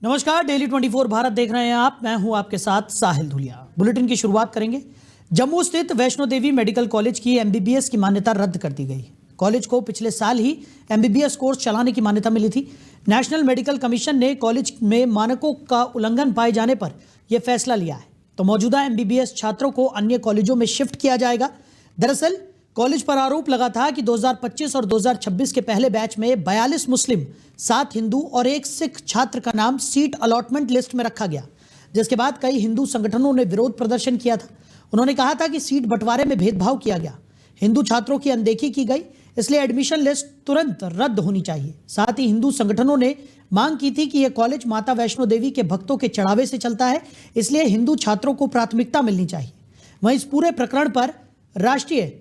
नमस्कार, डेली 24 भारत देख रहे हैं आप। मैं हूं आपके साथ साहिल धुलिया। बुलेटिन की शुरुआत करेंगे। जम्मू स्थित वैष्णो देवी मेडिकल कॉलेज की एमबीबीएस की मान्यता रद्द कर दी गई। कॉलेज को पिछले साल ही एमबीबीएस कोर्स चलाने की मान्यता मिली थी। नेशनल मेडिकल कमीशन ने कॉलेज में मानकों का उल्लंघन पाए जाने पर यह फैसला लिया है, तो मौजूदा एमबीबीएस छात्रों को अन्य कॉलेजों में शिफ्ट किया जाएगा। दरअसल कॉलेज पर आरोप लगा था कि 2025 और 2026 के पहले बैच में 42 मुस्लिम, 7 हिंदू और 1 सिख छात्र का नाम सीट अलॉटमेंट लिस्ट में रखा गया, जिसके बाद कई हिंदू संगठनों ने विरोध प्रदर्शन किया था। उन्होंने कहा था कि सीट बंटवारे में भेदभाव किया गया, हिंदू छात्रों की अनदेखी की गई, इसलिए एडमिशन लिस्ट तुरंत रद्द होनी चाहिए। साथ ही हिंदू संगठनों ने मांग की थी कि यह कॉलेज माता वैष्णो देवी के भक्तों के चढ़ावे से चलता है, इसलिए हिंदू छात्रों को प्राथमिकता मिलनी चाहिए। वहीं इस पूरे प्रकरण पर राष्ट्रीय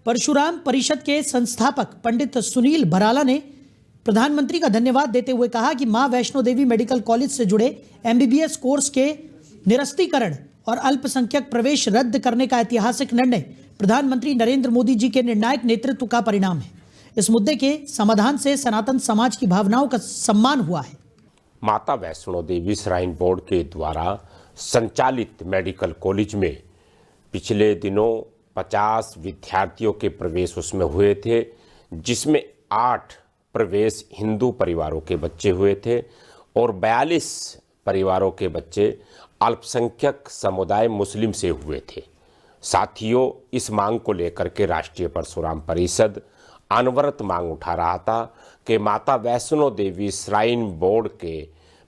परशुराम परिषद के संस्थापक पंडित सुनील भराला ने प्रधानमंत्री का धन्यवाद देते हुए कहा कि मां वैष्णो देवी मेडिकल कॉलेज से जुड़े एमबीबीएस कोर्स के निरस्तीकरण और अल्पसंख्यक प्रवेश रद्द करने का ऐतिहासिक निर्णय प्रधानमंत्री नरेंद्र मोदी जी के निर्णायक नेतृत्व का परिणाम है। इस मुद्दे के समाधान से सनातन समाज की भावनाओं का सम्मान हुआ है। माता वैष्णो देवी श्राइन बोर्ड के द्वारा संचालित मेडिकल कॉलेज में पिछले दिनों 50 विद्यार्थियों के प्रवेश उसमें हुए थे, जिसमें 8 प्रवेश हिंदू परिवारों के बच्चे हुए थे और 42 परिवारों के बच्चे अल्पसंख्यक समुदाय मुस्लिम से हुए थे। साथियों, इस मांग को लेकर के राष्ट्रीय परशुराम परिषद अनवरत मांग उठा रहा था कि माता वैष्णो देवी श्राइन बोर्ड के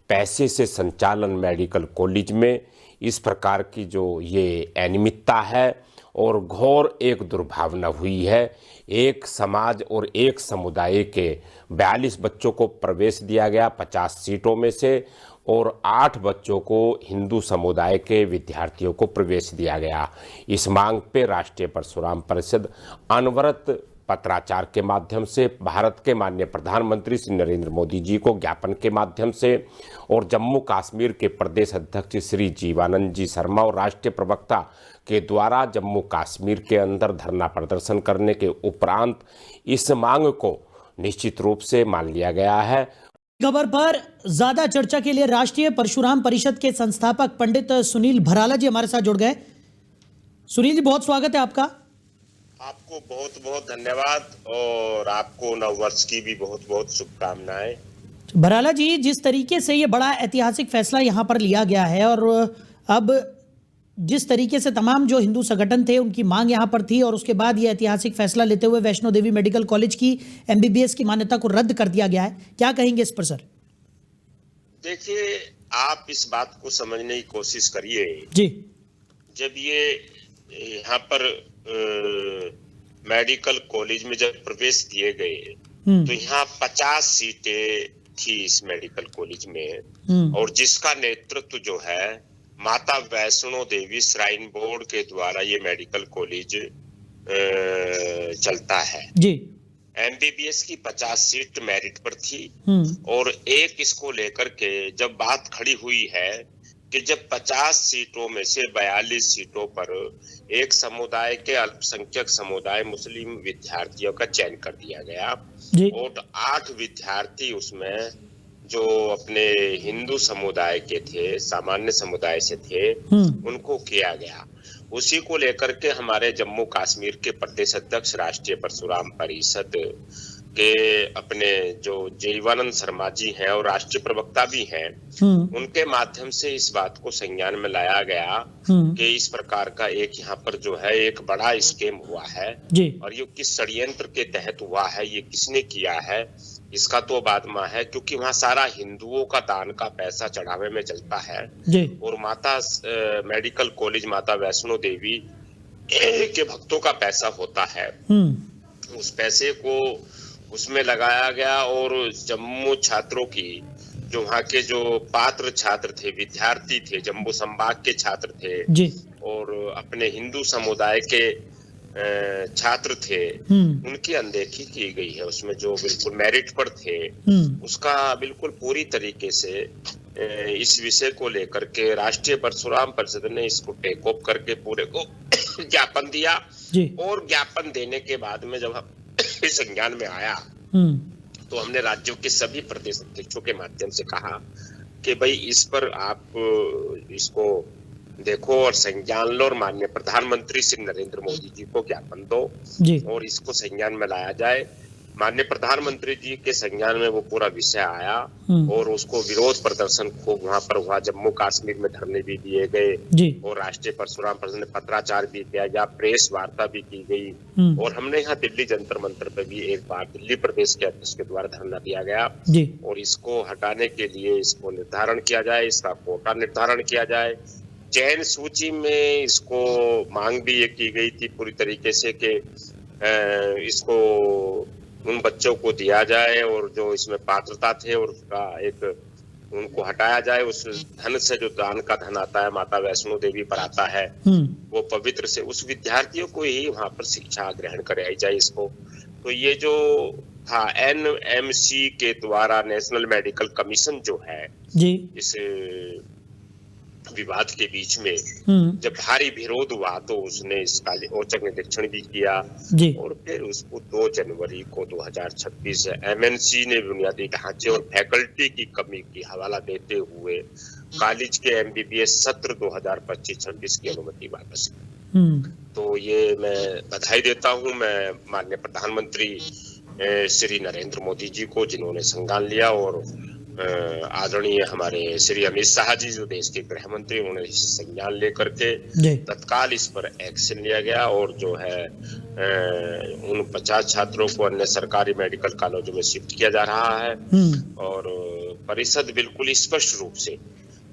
पैसे से संचालन मेडिकल कॉलेज में इस प्रकार की जो ये अनियमितता है और घोर एक दुर्भावना हुई है। एक समाज और एक समुदाय के 42 बच्चों को प्रवेश दिया गया 50 सीटों में से, और 8 बच्चों को हिंदू समुदाय के विद्यार्थियों को प्रवेश दिया गया। इस मांग पे राष्ट्रीय परशुराम परिषद अनवरत पत्राचार के माध्यम से भारत के माननीय प्रधानमंत्री श्री नरेंद्र मोदी जी को ज्ञापन के माध्यम से और जम्मू कश्मीर के प्रदेश अध्यक्ष श्री जीवानंद जी शर्मा और राष्ट्रीय प्रवक्ता के द्वारा जम्मू कश्मीर के अंदर धरना प्रदर्शन करने के उपरांत इस मांग को निश्चित रूप से मान लिया गया है। खबर पर ज्यादा चर्चा के लिए राष्ट्रीय परशुराम परिषद के संस्थापक पंडित सुनील भराला जी हमारे साथ जुड़ गए। सुनील जी, बहुत स्वागत है आपका। आपको बहुत बहुत धन्यवाद और आपको नववर्ष की भी बहुत बहुत शुभकामनाएं। भराला जी, जिस तरीके से ये बड़ा ऐतिहासिक फैसला यहाँ पर लिया गया है और अब जिस तरीके से तमाम जो हिंदू संगठन थे उनकी मांग यहाँ पर थी और उसके बाद ये ऐतिहासिक फैसला लेते हुए वैष्णो देवी मेडिकल कॉलेज की एमबीबीएस की मान्यता को रद्द कर दिया गया है, क्या कहेंगे इस पर सर? देखिए, आप इस बात को समझने की कोशिश करिए जी। जब ये यहाँ पर मेडिकल कॉलेज में जब प्रवेश दिए गए तो यहाँ 50 सीटें थी इस मेडिकल कॉलेज में, और जिसका नेतृत्व जो है माता वैष्णो देवी श्राइन बोर्ड के द्वारा ये मेडिकल कॉलेज चलता है जी। एमबीबीएस की 50 सीट मेरिट पर थी और एक इसको लेकर के जब बात खड़ी हुई है कि जब 50 सीटों में से 42 सीटों पर एक समुदाय के अल्पसंख्यक समुदाय मुस्लिम विद्यार्थियों का चयन कर दिया गया और 8 विद्यार्थी उसमें जो अपने हिंदू समुदाय के थे, सामान्य समुदाय से थे, उनको किया गया। उसी को लेकर के हमारे जम्मू कश्मीर के प्रदेश अध्यक्ष राष्ट्रीय परशुराम परिषद के अपने जो जीवानंद शर्मा जी हैं और राष्ट्रीय प्रवक्ता भी हैं, उनके माध्यम से इस बात को संज्ञान में लाया गया कि इस प्रकार का एक यहाँ पर जो है एक बड़ा स्कैम हुआ है और ये किस षड्यंत्र के तहत हुआ है, ये किसने किया है, इसका तो बाद में है, क्योंकि वहाँ सारा हिंदुओं का दान का पैसा चढ़ावे में चलता है और माता मेडिकल कॉलेज माता वैष्णो देवी के भक्तों का पैसा होता है। उस पैसे को उसमें लगाया गया और जम्मू छात्रों की जो वहाँ के जो पात्र छात्र थे, विद्यार्थी थे, जम्मू संभाग के छात्र थे और अपने हिंदू समुदाय के छात्र थे, उनकी अनदेखी की गई है। उसमें जो बिल्कुल मेरिट पर थे उसका बिल्कुल पूरी तरीके से इस विषय को लेकर के राष्ट्रीय परशुराम परिषद ने इसको टेक ऑफ करके पूरे को ज्ञापन दिया और ज्ञापन देने के बाद में जब इस संज्ञान में आया तो हमने राज्यों के सभी प्रदेश अध्यक्षों के माध्यम से कहा कि भाई इस पर आप इसको देखो और संज्ञान लो और माननीय प्रधानमंत्री श्री नरेंद्र मोदी जी को ज्ञापन दो जी और इसको संज्ञान में लाया जाए। माननीय प्रधानमंत्री जी के संज्ञान में वो पूरा विषय आया और उसको विरोध प्रदर्शन खूब वहां पर हुआ। जम्मू कश्मीर में धरने भी दिए गए जी और राष्ट्रीय परशुराम परिषद ने पत्राचार भी किया या प्रेस वार्ता भी की गई और हमने यहाँ दिल्ली जंतर मंतर पर भी एक बार दिल्ली प्रदेश के अध्यक्ष के द्वारा धरना दिया गया जी और इसको हटाने के लिए इसको निर्धारण किया जाए, इसका कोटा निर्धारण किया जाए। चयन सूची में इसको मांग भी ये की गई थी पूरी तरीके से कि इसको उन बच्चों को दिया जाए और जो इसमें पात्रता थे और उसका एक उनको हटाया जाए। उस धन से जो दान का धन आता है माता वैष्णो देवी पर आता है वो पवित्र से उस विद्यार्थियों को ही वहां पर शिक्षा ग्रहण कराई जाए इसको। तो ये जो था NMC के द्वारा नेशनल मेडिकल कमीशन जो है जी इस विवाद के बीच में जब भारी विरोध हुआ तो उसने इसका औचक निरीक्षण भी किया जी और फिर उसको 2 जनवरी को 2026 MNC ने बुनियादी ढांचे और फैकल्टी की कमी की हवाला देते हुए कॉलेज के MBBS सत्र 2025-26 की अनुमति वापस की। तो ये मैं बधाई देता हूं मैं माननीय प्रधानमंत्री श्री नरेंद्र मोदी जी को जिन्होंने संज्ञान लिया और आदरणीय हमारे श्री अमित शाह जी जो देश के गृह मंत्री उन्होंने संज्ञान लेकर के तत्काल इस पर एक्शन लिया गया और जो है उन 50 छात्रों को अन्य सरकारी मेडिकल कॉलेजों में शिफ्ट किया जा रहा है और परिषद बिल्कुल स्पष्ट रूप से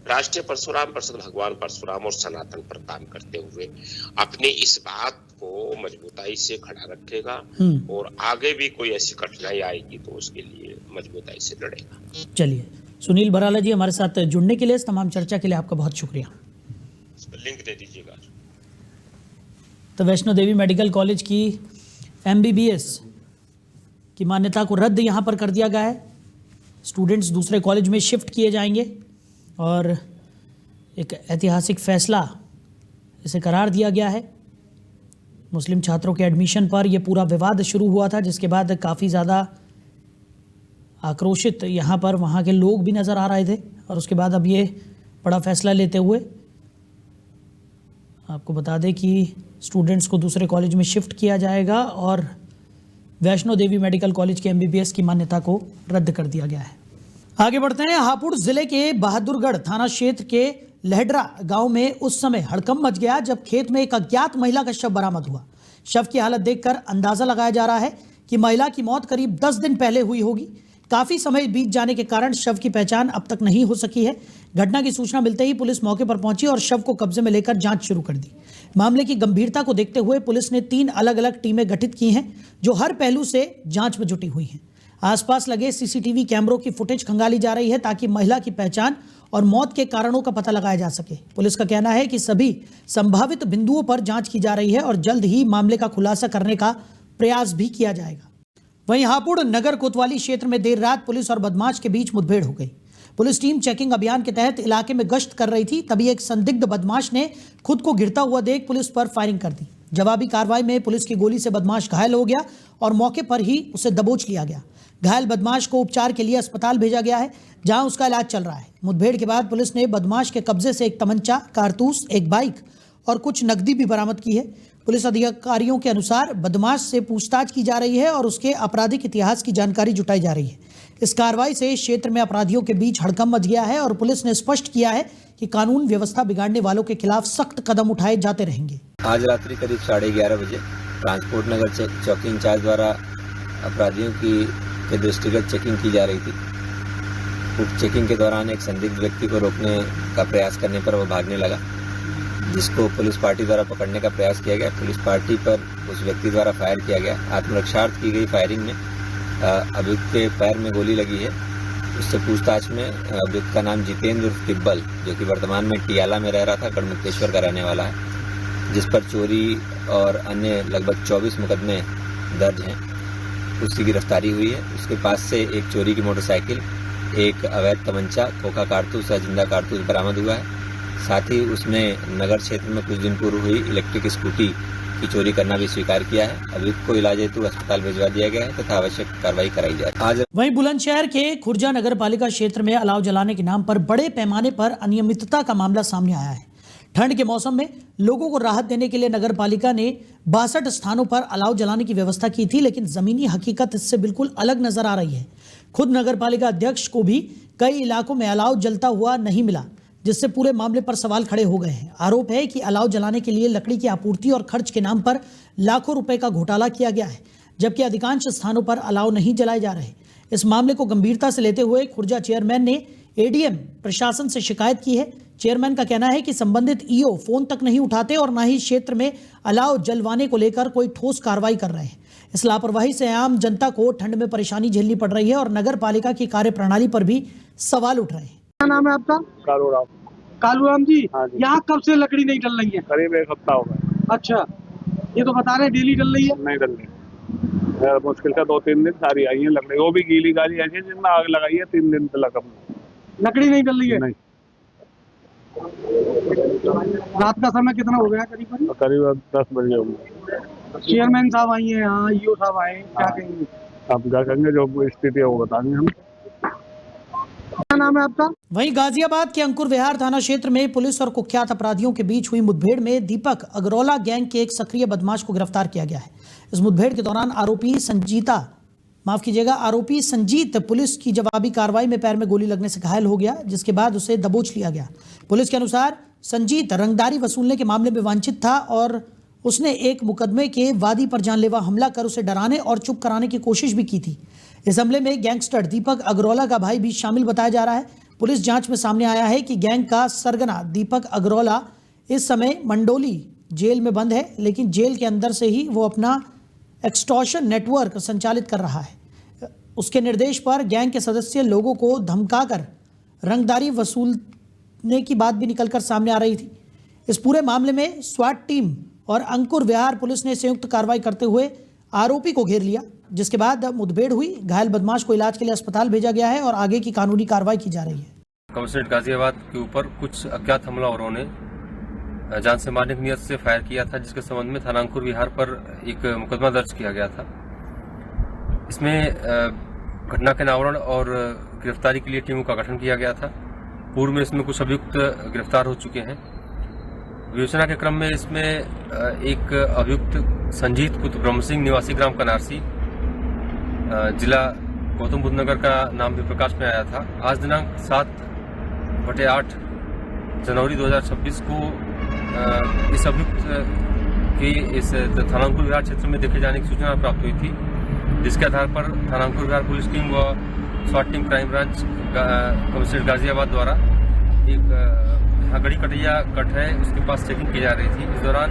राष्ट्रीय परशुराम परिषद भगवान परशुराम और सनातन पर काम करते हुए अपनी इस बात को मजबूताई से खड़ा रखेगा और आगे भी कोई ऐसी कठिनाई आएगी तो उसके लिए मजबूताई से लड़ेगा। चलिए, सुनील भराला जी हमारे साथ जुड़ने के लिए, इस तमाम चर्चा के लिए आपका बहुत शुक्रिया। लिंक दे दीजिएगा। तो वैष्णो देवी मेडिकल कॉलेज की MBBS की मान्यता को रद्द यहाँ पर कर दिया गया है। स्टूडेंट्स दूसरे कॉलेज में शिफ्ट किए जाएंगे और एक ऐतिहासिक फैसला इसे करार दिया गया है। मुस्लिम छात्रों के एडमिशन पर यह पूरा विवाद शुरू हुआ था जिसके बाद काफ़ी ज़्यादा आक्रोशित यहाँ पर वहाँ के लोग भी नज़र आ रहे थे और उसके बाद अब ये बड़ा फैसला लेते हुए आपको बता दें कि स्टूडेंट्स को दूसरे कॉलेज में शिफ्ट किया जाएगा और वैष्णो देवी मेडिकल कॉलेज के MBBS की मान्यता को रद्द कर दिया गया है। आगे बढ़ते हैं। हापुड़ जिले के बहादुरगढ़ थाना क्षेत्र के लहडरा गांव में उस समय हड़कंप मच गया जब खेत में एक अज्ञात महिला का शव बरामद हुआ। शव की हालत देखकर अंदाजा लगाया जा रहा है कि महिला की मौत करीब 10 दिन पहले हुई होगी। काफी समय बीत जाने के कारण शव की पहचान अब तक नहीं हो सकी है। घटना की सूचना मिलते ही पुलिस मौके पर पहुंची और शव को कब्जे में लेकर जांच शुरू कर दी। मामले की गंभीरता को देखते हुए पुलिस ने 3 अलग अलग टीमें गठित की हैं जो हर पहलू से जांच में जुटी हुई हैं। आसपास लगे CCTV कैमरों की फुटेज खंगाली जा रही है ताकि महिला की पहचान और मौत के कारणों का पता लगाया जा सके। पुलिस का कहना है कि सभी संभावित बिंदुओं पर जांच की जा रही है और जल्द ही मामले का खुलासा करने का प्रयास भी किया जाएगा। वहीं हापुड़ नगर कोतवाली क्षेत्र में देर रात पुलिस और बदमाश के बीच मुठभेड़ हो गई। पुलिस टीम चेकिंग अभियान के तहत इलाके में गश्त कर रही थी, तभी एक संदिग्ध बदमाश ने खुद को गिरता हुआ देख पुलिस पर फायरिंग कर दी। जवाबी कार्रवाई में पुलिस की गोली से बदमाश घायल हो गया और मौके पर ही उसे दबोच लिया गया। घायल बदमाश को उपचार के लिए अस्पताल भेजा गया है जहां उसका इलाज चल रहा है। मुठभेड़ के बाद पुलिस ने बदमाश के कब्जे से एक तमंचा, कारतूस, एक बाइक और कुछ नकदी भी बरामद की है। पुलिस अधिकारियों के अनुसार बदमाश से पूछताछ की जा रही है और उसके आपराधिक इतिहास की जानकारी जुटाई जा रही है। इस कार्रवाई से क्षेत्र में अपराधियों के बीच हड़कंप मच गया है और पुलिस ने स्पष्ट किया है कि कानून व्यवस्था बिगाड़ने वालों के खिलाफ सख्त कदम उठाए जाते रहेंगे। आज रात्रि करीब 11:30 बजे ट्रांसपोर्ट नगर चौकी इंचार्ज द्वारा अपराधियों के दृष्टिगत चेकिंग की जा रही थी। उक्त चेकिंग के दौरान एक संदिग्ध व्यक्ति को रोकने का प्रयास करने पर वो भागने लगा, जिसको पुलिस पार्टी द्वारा पकड़ने का प्रयास किया गया। पुलिस पार्टी पर उस व्यक्ति द्वारा फायर किया गया। आत्मरक्षार्थ की गई फायरिंग में अभियुक्त के पैर में गोली लगी है। उससे पूछताछ में अभियुक्त का नाम जितेंद्र उर्फ तिब्बल, जो कि वर्तमान में टियाला में रह रहा था, गढ़मुक्तेश्वर का रहने वाला है, जिस पर चोरी और अन्य लगभग 24 मुकदमे दर्ज हैं, उसकी गिरफ्तारी हुई है। उसके पास से एक चोरी की मोटरसाइकिल, एक अवैध तमंचा, खोखा कारतूस या जिंदा कारतूस बरामद हुआ है। साथ ही उसने नगर क्षेत्र में कुछ दिन पूर्व हुई इलेक्ट्रिक स्कूटी की चोरी करना भी स्वीकार किया है। अभियुक्त को इलाज हेतु अस्पताल भिजवा दिया गया है तथा आवश्यक कार्रवाई कराई जा रही है। आज वहीं बुलंदशहर के खुर्जा नगर पालिका क्षेत्र में अलाव जलाने के नाम पर बड़े पैमाने पर अनियमितता का मामला सामने आया है। ठंड के मौसम में लोगों को राहत देने के लिए नगर पालिका ने 62 स्थानों पर अलाव जलाने की व्यवस्था की थी, लेकिन जमीनी हकीकत इससे बिल्कुल अलग नजर आ रही है। खुद नगर पालिका अध्यक्ष को भी कई इलाकों में अलाव जलता हुआ नहीं मिला, जिससे पूरे मामले पर सवाल खड़े हो गए हैं। आरोप है कि अलाव जलाने के लिए लकड़ी की आपूर्ति और खर्च के नाम पर लाखों रुपए का घोटाला किया गया है, जबकि अधिकांश स्थानों पर अलाव नहीं जलाए जा रहे। इस मामले को गंभीरता से लेते हुए खुर्जा चेयरमैन ने एडीएम प्रशासन से शिकायत की है। चेयरमैन का कहना है कि संबंधित ईओ फोन तक नहीं उठाते और न ही क्षेत्र में अलाव जलवाने को लेकर कोई ठोस कार्रवाई कर रहे हैं। इस लापरवाही से आम जनता को ठंड में परेशानी झेलनी पड़ रही है और नगर पालिका की कार्यप्रणाली पर भी सवाल उठ रहे हैं। क्या नाम है आपका? कालूराम। कालूराम जी, हाँ जी। यहाँ कब से लकड़ी नहीं डल रही है? करीब एक हफ्ता हो गया। अच्छा, ये तो बता रहे हैं डेली डल रही है। नहीं डल रही, मुश्किल से 2-3 दिन सारी आई है लकड़ी, वो भी गीली गाली ऐसी जिनमें आग लगाई है 3 दिन तक लकड़ी नहीं डल रही है। नहीं। रात का समय कितना हो गया? करीब करीब 10 बजे होंगे। चेयरमैन साहब आई हैं, यहाँ ईओ साहब आए, क्या हाँ। कहेंगे? अब क्या कहेंगे, जो स्थिति है वो बताएंगे हम। क्या नाम है आपका? वहीं गाजियाबाद के अंकुर विहार थाना क्षेत्र में पुलिस और कुख्यात अपराधियों के बीच हुई मुठभेड़ में दीपक अग्रौला गैंग के एक सक्रिय बदमाश को गिरफ्तार किया गया है। इस मुठभेड़ के दौरान आरोपी संजीत पुलिस की जवाबी कार्रवाई में पैर में गोली लगने से घायल हो गया, जिसके बाद उसे दबोच लिया गया। पुलिस के अनुसार संजीत रंगदारी वसूलने के मामले में वांछित था और उसने एक मुकदमे के वादी पर जानलेवा हमला कर उसे डराने और चुप कराने की कोशिश भी की थी। इस हमले में गैंगस्टर दीपक अग्रौला का भाई भी शामिल बताया जा रहा है। पुलिस जांच में सामने आया है कि गैंग का सरगना दीपक अग्रौला इस समय मंडोली जेल में बंद है, लेकिन जेल के अंदर से ही वो अपना एक्सटॉर्शन नेटवर्क संचालित कर रहा है। उसके निर्देश पर गैंग के सदस्य लोगों को धमकाकर रंगदारी वसूलने की बात भी निकलकर सामने आ रही थी। इस पूरे मामले में स्वाट टीम और अंकुर विहार पुलिस ने संयुक्त कार्रवाई करते हुए आरोपी को घेर लिया, जिसके बाद मुठभेड़ हुई। घायल बदमाश को इलाज के लिए अस्पताल भेजा गया है और आगे की कानूनी कार्रवाई की जा रही है। कमिश्नरेट गाजियाबाद के ऊपर कुछ अज्ञात हमलावरों ने जान से मारने की नियत से फायर किया था, जिसके संबंध में थाना अंकुर विहार पर एक मुकदमा दर्ज किया गया था। इसमें घटना के अनावरण और गिरफ्तारी के लिए टीमों का गठन किया गया था। पूर्व में इसमें कुछ अभियुक्त गिरफ्तार हो चुके हैं। विवेचना के क्रम में इसमें एक अभियुक्त संजीत पुत्र ब्रह्म सिंह निवासी ग्राम कनारसी जिला गौतम बुद्ध नगर का नाम भी प्रकाश में आया था। आज दिनांक 7/8 जनवरी 2026 को इस अभियुक्त की इस थाना अंकुर विहार क्षेत्र में देखे जाने की सूचना प्राप्त हुई थी, जिसके आधार पर थाना अंकुर विहार पुलिस टीम व स्वाट team crime branch commissionerate Ghaziabad द्वारा एक यहाँ गड़ी कटैया कट है उसके पास चेकिंग की जा रही थी। इस दौरान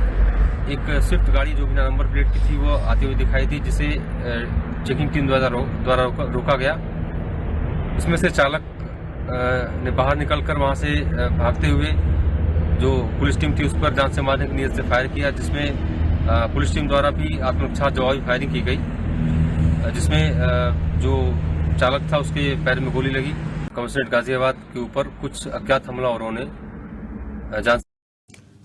एक स्विफ्ट गाड़ी जो बिना नंबर प्लेट की थी वो आती हुई दिखाई दी, जिसे चेकिंग टीम द्वारा रोका गया। इसमें से चालक ने बाहर निकलकर वहां से भागते हुए जो पुलिस टीम थी उस पर जान से मारने की नियत से फायर किया, जिसमें पुलिस टीम द्वारा भी आत्मरक्षा जवाबी फायरिंग की गई, जिसमें जो चालक था उसके पैर में गोली लगी। कमिश्नरेट गाजियाबाद के ऊपर कुछ अज्ञात हमलावरों ने जान।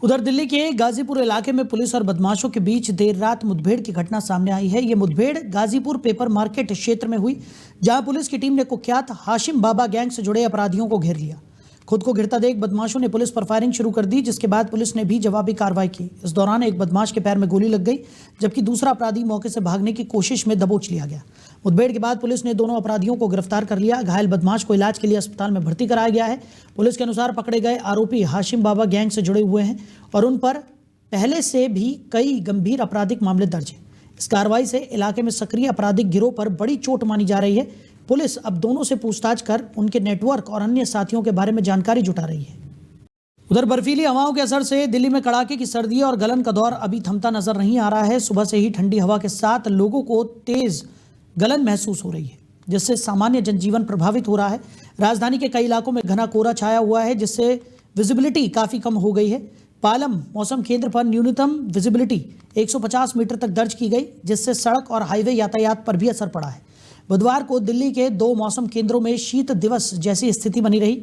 उधर दिल्ली के गाजीपुर इलाके में पुलिस और बदमाशों के बीच देर रात मुठभेड़ की घटना सामने आई है। ये मुठभेड़ गाजीपुर पेपर मार्केट क्षेत्र में हुई, जहां पुलिस की टीम ने कुख्यात हाशिम बाबा गैंग से जुड़े अपराधियों को घेर लिया। खुद को घिरता देख बदमाशों ने पुलिस पर फायरिंग शुरू कर दी, जिसके बाद पुलिस ने भी जवाबी कार्रवाई की। इस दौरान एक बदमाश के पैर में गोली लग गई, जबकि दूसरा अपराधी मौके से भागने की कोशिश में दबोच लिया गया। मुठभेड़ के बाद पुलिस ने दोनों अपराधियों को गिरफ्तार कर लिया। घायल बदमाश को इलाज के लिए अस्पताल में भर्ती कराया गया है। पुलिस के अनुसार पकड़े गए आरोपी हाशिम बाबा गैंग से जुड़े हुए हैं और उन पर पहले से भी कई गंभीर आपराधिक मामले दर्ज हैं। इस कार्रवाई से इलाके में सक्रिय आपराधिक गिरोह पर बड़ी चोट मानी जा रही है। पुलिस अब दोनों से पूछताछ कर उनके नेटवर्क और अन्य साथियों के बारे में जानकारी जुटा रही है। उधर बर्फीली हवाओं के असर से दिल्ली में कड़ाके की सर्दी और गलन का दौर अभी थमता नजर नहीं आ रहा है। सुबह से ही ठंडी हवा के साथ लोगों को तेज गलन महसूस हो रही है, जिससे सामान्य जनजीवन प्रभावित हो रहा है। राजधानी के कई इलाकों में घना कोहरा छाया हुआ है, जिससे विजिबिलिटी काफी कम हो गई है। पालम मौसम केंद्र पर न्यूनतम विजिबिलिटी 150 मीटर तक दर्ज की गई, जिससे सड़क और हाईवे यातायात पर भी असर पड़ा है। बुधवार को दिल्ली के 2 मौसम केंद्रों में शीत दिवस जैसी स्थिति बनी रही।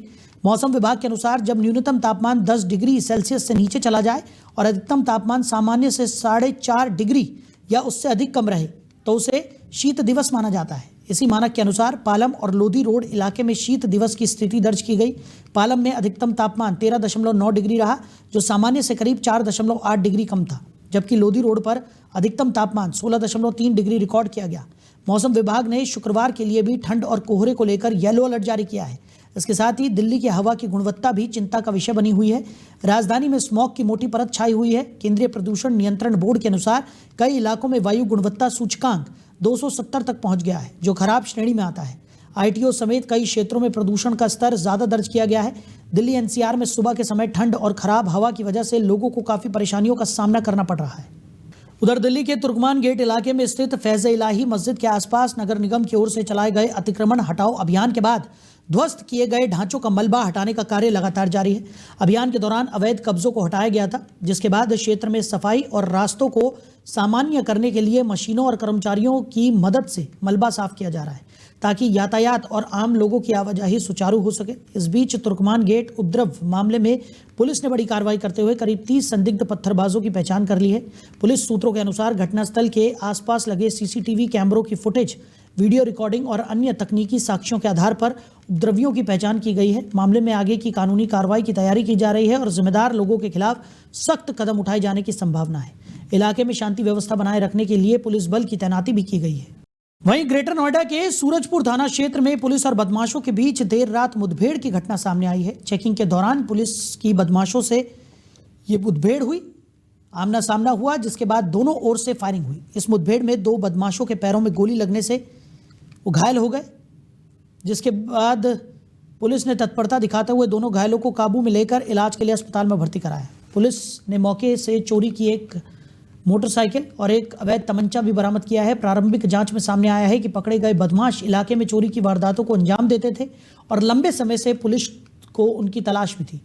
मौसम विभाग के अनुसार जब न्यूनतम तापमान 10 डिग्री सेल्सियस से नीचे चला जाए और अधिकतम तापमान सामान्य से 4.5 डिग्री या उससे अधिक कम रहे तो उसे शीत दिवस माना जाता है। इसी मानक के अनुसार पालम और लोधी रोड इलाके में शीत दिवस की स्थिति दर्ज की गई। पालम में अधिकतम तापमान 13.9 डिग्री रहा, जो सामान्य से करीब 4.8 डिग्री कम था, जबकि लोधी रोड पर अधिकतम तापमान 16.3 डिग्री रिकॉर्ड किया गया। मौसम विभाग ने शुक्रवार के लिए भी ठंड और कोहरे को लेकर येलो अलर्ट जारी किया है। इसके साथ ही दिल्ली की हवा की गुणवत्ता भी चिंता का विषय बनी हुई है। राजधानी में स्मॉग की मोटी परत छाई हुई है। केंद्रीय प्रदूषण नियंत्रण बोर्ड के अनुसार कई इलाकों में वायु गुणवत्ता सूचकांक 270 तक पहुंच गया है, जो खराब श्रेणी में आता है। आईटीओ समेत कई क्षेत्रों में प्रदूषण का स्तर ज्यादा दर्ज किया गया है। दिल्ली एनसीआर में सुबह के समय ठंड और खराब हवा की वजह से लोगों को काफी परेशानियों का सामना करना पड़ रहा है। उधर दिल्ली के तुर्कमान गेट इलाके में स्थित फैज़-ए-इलाही मस्जिद के आसपास नगर निगम की ओर से चलाए गए अतिक्रमण हटाओ अभियान के बाद ध्वस्त किए गए ढांचों का मलबा हटाने का कार्य लगातार जारी है। अभियान के दौरान अवैध कब्जों को हटाया गया था, जिसके बाद क्षेत्र में सफाई और रास्तों को सामान्य करने के लिए मशीनों और कर्मचारियों की मदद से मलबा साफ किया जा रहा है, ताकि यातायात और आम लोगों की आवाजाही सुचारू हो सके। इस बीच तुर्कमान गेट उपद्रव मामले में पुलिस ने बड़ी कार्रवाई करते हुए करीब 30 संदिग्ध पत्थरबाजों की पहचान कर ली है। पुलिस सूत्रों के अनुसार घटनास्थल के आसपास लगे सीसीटीवी कैमरों की फुटेज, वीडियो रिकॉर्डिंग और अन्य तकनीकी साक्ष्यों के आधार पर उपद्रवियों की पहचान की गई है। मामले में आगे की कानूनी कार्रवाई की तैयारी की जा रही है और जिम्मेदार लोगों के खिलाफ सख्त कदम उठाए जाने की संभावना है। इलाके में शांति व्यवस्था बनाए रखने के लिए पुलिस बल की तैनाती भी की गई है। वहीं ग्रेटर नोएडा के सूरजपुर थाना क्षेत्र में पुलिस और बदमाशों के बीच देर रात मुठभेड़ की घटना सामने आई है। चेकिंग के दौरान पुलिस की बदमाशों से ये मुठभेड़ हुई, आमना सामना हुआ, जिसके बाद दोनों ओर से फायरिंग हुई। इस मुठभेड़ में 2 बदमाशों के पैरों में गोली लगने से वो घायल हो गए, जिसके बाद पुलिस ने तत्परता दिखाते हुए दोनों घायलों को काबू में लेकर इलाज के लिए अस्पताल में भर्ती कराया। पुलिस ने मौके से चोरी की एक मोटरसाइकिल और एक अवैध तमंचा भी बरामद किया है। प्रारंभिक जांच में सामने आया है कि पकड़े गए बदमाश इलाके में चोरी की वारदातों को अंजाम देते थे और लंबे समय से पुलिस को उनकी तलाश भी थी।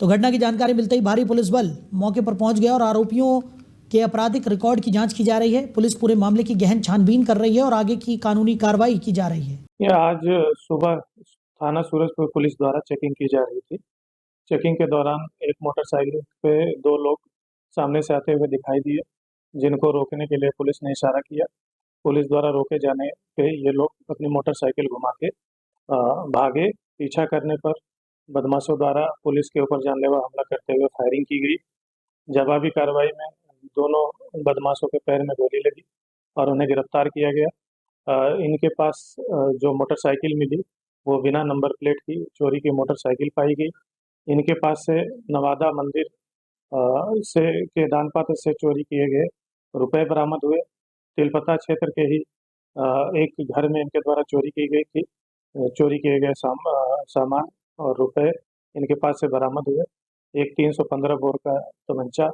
तो घटना की जानकारी मिलते ही भारी पुलिस बल मौके पर पहुंच गया और आरोपियों के आपराधिक रिकॉर्ड की जांच की जा रही है। पुलिस पूरे मामले की गहन छानबीन कर रही है और आगे की कानूनी कार्रवाई की जा रही है। ये आज सुबह थाना सूरजपुर पुलिस द्वारा चेकिंग की जा रही थी। चेकिंग के दौरान एक मोटरसाइकिल पे 2 लोग सामने से आते हुए दिखाई दिए, जिनको रोकने के लिए पुलिस ने इशारा किया। पुलिस द्वारा रोके जाने पे ये लोग अपनी मोटरसाइकिल घुमा के भागे। पीछा करने पर बदमाशों द्वारा पुलिस के ऊपर जानलेवा हमला करते हुए फायरिंग की गई। जवाबी कार्रवाई में दोनों बदमाशों के पैर में गोली लगी और उन्हें गिरफ्तार किया गया। इनके पास जो मोटरसाइकिल मिली वो बिना नंबर प्लेट की चोरी की मोटरसाइकिल पाई गई। इनके पास से नवादा मंदिर से के दान पात्र से चोरी किए गए रुपए बरामद हुए। तिलपता क्षेत्र के ही एक घर में इनके द्वारा चोरी की गई थी। चोरी किए गए सामान और रुपए इनके पास से बरामद हुए। एक 315 बोर का तमंचा,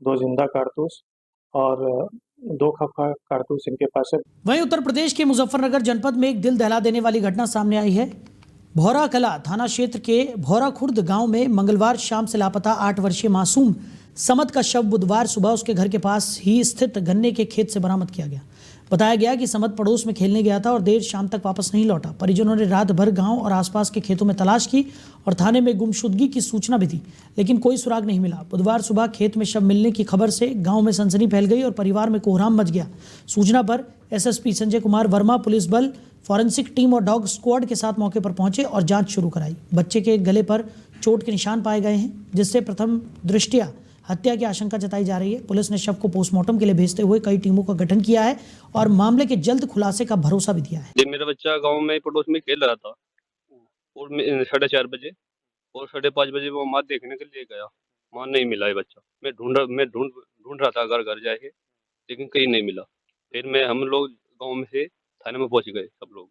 2 जिंदा कारतूस और 2 खफा कारतूस इनके पास है। वहीं उत्तर प्रदेश के मुजफ्फरनगर जनपद में एक दिल दहला देने वाली घटना सामने आई है। भौरा कला थाना क्षेत्र के भौरा खुर्द गांव में मंगलवार शाम से लापता 8 वर्षीय मासूम समद का शव बुधवार सुबह उसके घर के पास ही स्थित गन्ने के खेत से बरामद किया गया। बताया गया कि समद पड़ोस में खेलने गया था और देर शाम तक वापस नहीं लौटा। परिजनों ने रात भर गांव और आसपास के खेतों में तलाश की और थाने में गुमशुदगी की सूचना भी दी, लेकिन कोई सुराग नहीं मिला। बुधवार सुबह खेत में शव मिलने की खबर से गांव में सनसनी फैल गई और परिवार में कोहराम मच गया। सूचना पर एसएसपी संजय कुमार वर्मा, पुलिस बल, फॉरेंसिक टीम और डॉग स्क्वाड के साथ मौके पर पहुंचे और जांच शुरू कराई। बच्चे के गले पर चोट के निशान पाए गए हैं, जिससे प्रथम दृष्टया हत्या की आशंका जताई जा रही है। पुलिस ने शव को पोस्टमार्टम के लिए भेजते हुए कई टीमों का गठन किया है और मामले के जल्द खुलासे का भरोसा भी दिया है। ये मेरा बच्चा गांव में पड़ोस में खेल रहा था और 4:30 बजे और 5:30 बजे वो माँ देखने के लिए गया। माँ नहीं मिला है बच्चा। मैं ढूंढ रहा था घर घर जाके, लेकिन कहीं नहीं मिला। फिर हम लोग गाँव में से थाने में पहुंच गए। सब लोग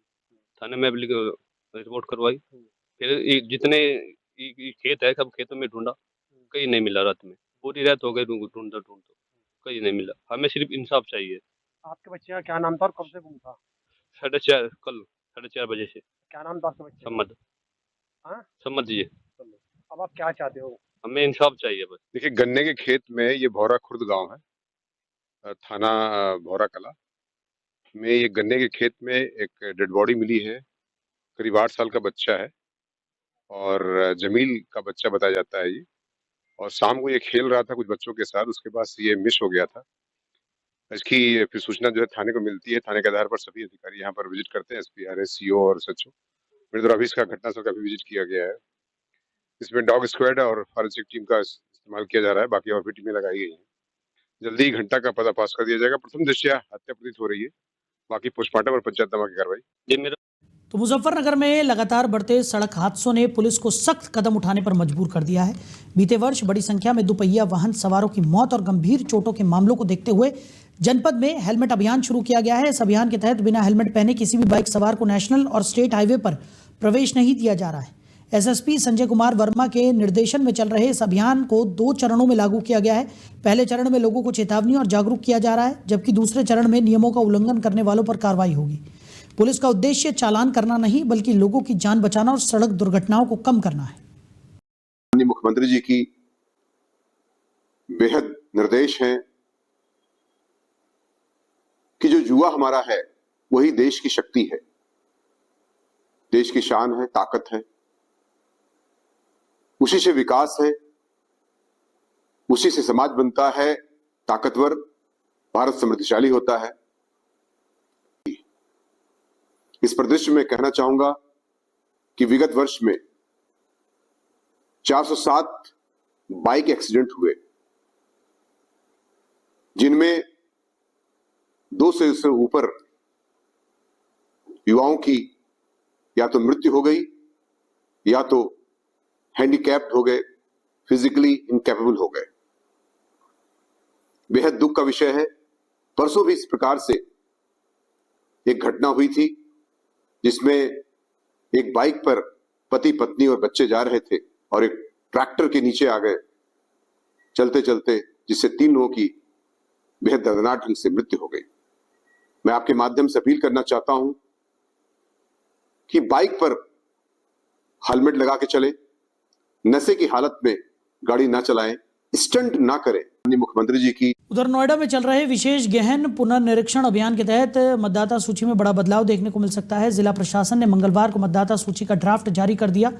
थाने में रिपोर्ट करवाई। फिर जितने खेत है सब खेतों में ढूंढा, कहीं नहीं मिला। रात में पूरी रात हो गई ढूंढते कहीं नहीं मिला। हमें सिर्फ इंसाफ चाहिए। आपके बच्चे का क्या नाम था और कब से गुम था? 4:30 कल 4:30 बजे से। क्या नाम था आपके बच्चे का? सम्मत हाँ? सम्मत जी। अब आप क्या चाहते हो? हमें इंसाफ चाहिए बस। देखिए, गन्ने के खेत में, ये भौरा खुर्द गांव है, थाना भौरा कला में। ये गन्ने के खेत में एक डेड बॉडी मिली है। करीब 8 साल का बच्चा है और जमील का बच्चा बताया जाता है ये। और शाम को ये खेल रहा था कुछ बच्चों के साथ, उसके बाद ये मिस हो गया था। इसकी फिर सूचना जो है थाने को मिलती है। थाने के आधार पर सभी अधिकारी यहाँ पर विजिट करते हैं, एसपी, आरएस, सीओ और सचो। मेरे द्वारा अभी इसका घटनास्थल का भी विजिट किया गया है। इसमें डॉग स्क्वाड और फॉरेंसिक टीम का इस्तेमाल किया जा रहा है, बाकी और भी टीमें लगाई गई हैं। जल्दी ही घंटा का पर्दाफाश कर दिया जाएगा। प्रथम दृष्टया हत्या प्रतीत हो रही है, बाकी पोस्टमार्टम और पंचायतनामा की कार्रवाई। ये मेरा तो मुजफ्फरनगर में लगातार बढ़ते सड़क हादसों ने पुलिस को सख्त कदम उठाने पर मजबूर कर दिया है। बीते वर्ष बड़ी संख्या में दुपहिया वाहन सवारों की मौत और गंभीर चोटों के मामलों को देखते हुए जनपद में हेलमेट अभियान शुरू किया गया है। इस अभियान के तहत बिना हेलमेट पहने किसी भी बाइक सवार को नेशनल और स्टेट हाईवे पर प्रवेश नहीं दिया जा रहा है। एसएसपी संजय कुमार वर्मा के निर्देशन में चल रहे इस अभियान को 2 चरणों में लागू किया गया है। पहले चरण में लोगों को चेतावनी और जागरूक किया जा रहा है, जबकि दूसरे चरण में नियमों का उल्लंघन करने वालों पर कार्रवाई होगी। पुलिस का उद्देश्य चालान करना नहीं, बल्कि लोगों की जान बचाना और सड़क दुर्घटनाओं को कम करना है। माननीय मुख्यमंत्री जी की बेहद निर्देश हैं कि जो युवा हमारा है वही देश की शक्ति है, देश की शान है, ताकत है, उसी से विकास है, उसी से समाज बनता है ताकतवर, भारत समृद्धशाली होता है। इस परिदृश्य में कहना चाहूंगा कि विगत वर्ष में 407 बाइक एक्सीडेंट हुए, जिनमें 200 से ऊपर युवाओं की या तो मृत्यु हो गई या तो हैंडीकैप्ड हो गए, फिजिकली इनकैपेबल हो गए। बेहद दुख का विषय है। परसों भी इस प्रकार से एक घटना हुई थी, जिसमें एक बाइक पर पति पत्नी और बच्चे जा रहे थे और एक ट्रैक्टर के नीचे आ गए चलते चलते, जिससे 3 लोगों की बेहद दर्दनाक ढंग से मृत्यु हो गई। मैं आपके माध्यम से अपील करना चाहता हूं कि बाइक पर हेलमेट लगा के चले, नशे की हालत में गाड़ी ना चलाएं, स्टंट ना करें। मुख्यमंत्री जी की उधर नोएडा में चल रहे विशेष गहन पुनर्निरीक्षण अभियान के तहत मतदाता सूची में बड़ा बदलाव देखने को मिल सकता है। जिला प्रशासन ने मंगलवार को मतदाता सूची का ड्राफ्ट जारी कर दिया,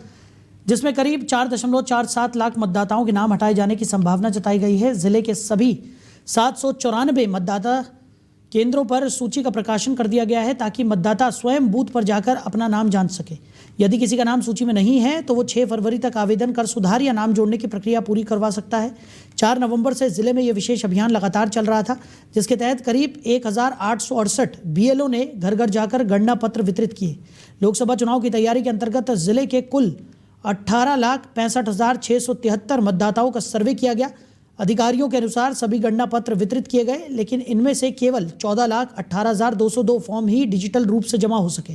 जिसमें करीब 4.47 लाख मतदाताओं के नाम हटाए जाने की संभावना जताई गई है। जिले के सभी 794 मतदाता केंद्रों पर सूची का प्रकाशन कर दिया गया है, ताकि मतदाता स्वयं बूथ पर जाकर अपना नाम जान सके। यदि किसी का नाम सूची में नहीं है तो वो 6 फरवरी तक आवेदन कर सुधार या नाम जोड़ने की प्रक्रिया पूरी करवा सकता है। 4 नवंबर से जिले में यह विशेष अभियान लगातार चल रहा था, जिसके तहत करीब 1868 बीएलओ ने घर घर जाकर गणना पत्र वितरित किए। लोकसभा चुनाव की तैयारी के अंतर्गत जिले के कुल 18,65,673 मतदाताओं का सर्वे किया गया। अधिकारियों के अनुसार सभी गणना पत्र वितरित किए गए, लेकिन इनमें से केवल 14,18,202 फॉर्म ही डिजिटल रूप से जमा हो सके।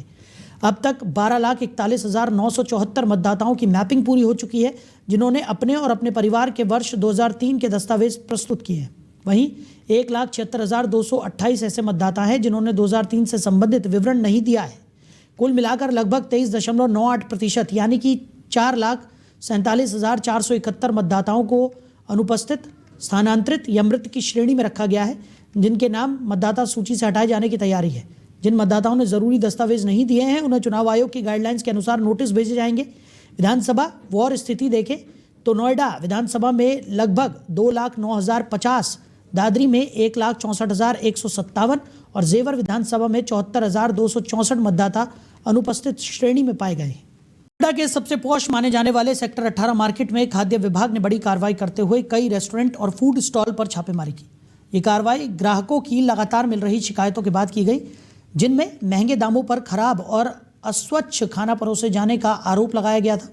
अब तक 12,41,974 मतदाताओं की मैपिंग पूरी हो चुकी है, जिन्होंने अपने और अपने परिवार के वर्ष 2003 के दस्तावेज प्रस्तुत किए हैं। वहीं 1,76,228 ऐसे मतदाता हैं जिन्होंने 2003 से संबंधित विवरण नहीं दिया है। कुल मिलाकर लगभग 23.98% यानी कि 4,47,471 मतदाताओं को अनुपस्थित, स्थानांतरित या मृत की श्रेणी में रखा गया है, जिनके नाम मतदाता सूची से हटाए जाने की तैयारी है। जिन मतदाताओं ने जरूरी दस्तावेज नहीं दिए हैं, उन्हें चुनाव आयोग की गाइडलाइंस के अनुसार नोटिस भेजे जाएंगे। विधानसभा वॉर स्थिति देखें तो नोएडा विधानसभा में लगभग 2,09,050, दादरी में 1,64,157 और जेवर विधानसभा में 74,264 मतदाता अनुपस्थित श्रेणी में पाए गए। नोएडा के सबसे पॉश माने जाने वाले सेक्टर 18 मार्केट में खाद्य विभाग ने बड़ी कार्रवाई करते हुए कई रेस्टोरेंट और फूड स्टॉल पर छापेमारी की। ये कार्रवाई ग्राहकों की लगातार मिल रही शिकायतों के बाद की गई, जिनमें महंगे दामों पर खराब और अस्वच्छ खाना परोसे जाने का आरोप लगाया गया था।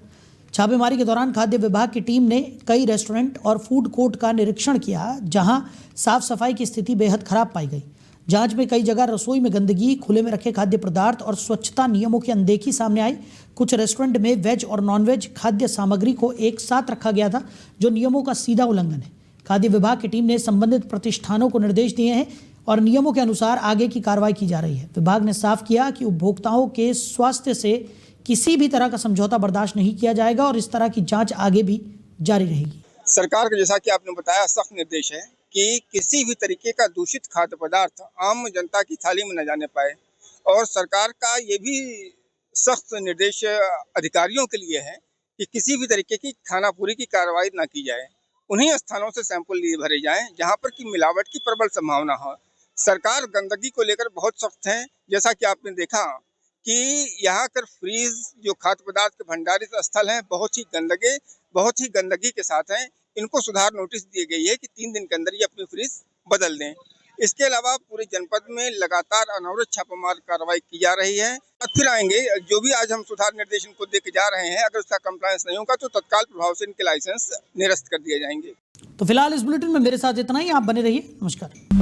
छापेमारी के दौरान खाद्य विभाग की टीम ने कई रेस्टोरेंट और फूड कोर्ट का निरीक्षण किया, जहां साफ सफाई की स्थिति बेहद खराब पाई गई। जांच में कई जगह रसोई में गंदगी, खुले में रखे खाद्य पदार्थ और स्वच्छता नियमों की अनदेखी सामने आई। कुछ रेस्टोरेंट में वेज और नॉनवेज खाद्य सामग्री को एक साथ रखा गया था, जो नियमों का सीधा उल्लंघन है। खाद्य विभाग की टीम ने संबंधित प्रतिष्ठानों को निर्देश दिए हैं और नियमों के अनुसार आगे की कार्रवाई की जा रही है। विभाग ने साफ किया कि उपभोक्ताओं के स्वास्थ्य से किसी भी तरह का समझौता बर्दाश्त नहीं किया जाएगा और इस तरह की जांच आगे भी जारी रहेगी। सरकार का जैसा कि आपने बताया सख्त निर्देश है कि किसी भी तरीके का दूषित खाद्य पदार्थ आम जनता की थाली में न जाने पाए, और सरकार का ये भी सख्त निर्देश अधिकारियों के लिए है कि किसी भी तरीके की खानापूरी की कार्रवाई ना की जाए। उन्हीं स्थानों से सैंपल लिए भरे जाएं जहां पर की मिलावट की प्रबल संभावना हो। सरकार गंदगी को लेकर बहुत सख्त है। जैसा कि आपने देखा कि यहाँ कर फ्रीज जो खाद्य पदार्थ के भंडारित स्थल हैं बहुत ही गंदगी के साथ हैं। इनको सुधार नोटिस दी गई है कि 3 दिन के अंदर ये अपनी फ्रीज बदल दें। इसके अलावा पूरे जनपद में लगातार अनवरत छापामार कार्रवाई की जा रही है। फिर आएंगे जो भी आज हम सुधार निर्देशन को देके जा रहे हैं, अगर उसका कंप्लायंस नहीं होगा तो तत्काल प्रभाव से इनके लाइसेंस निरस्त कर दिए जाएंगे। तो फिलहाल इस बुलेटिन में मेरे साथ इतना ही। आप बने रहिए। नमस्कार।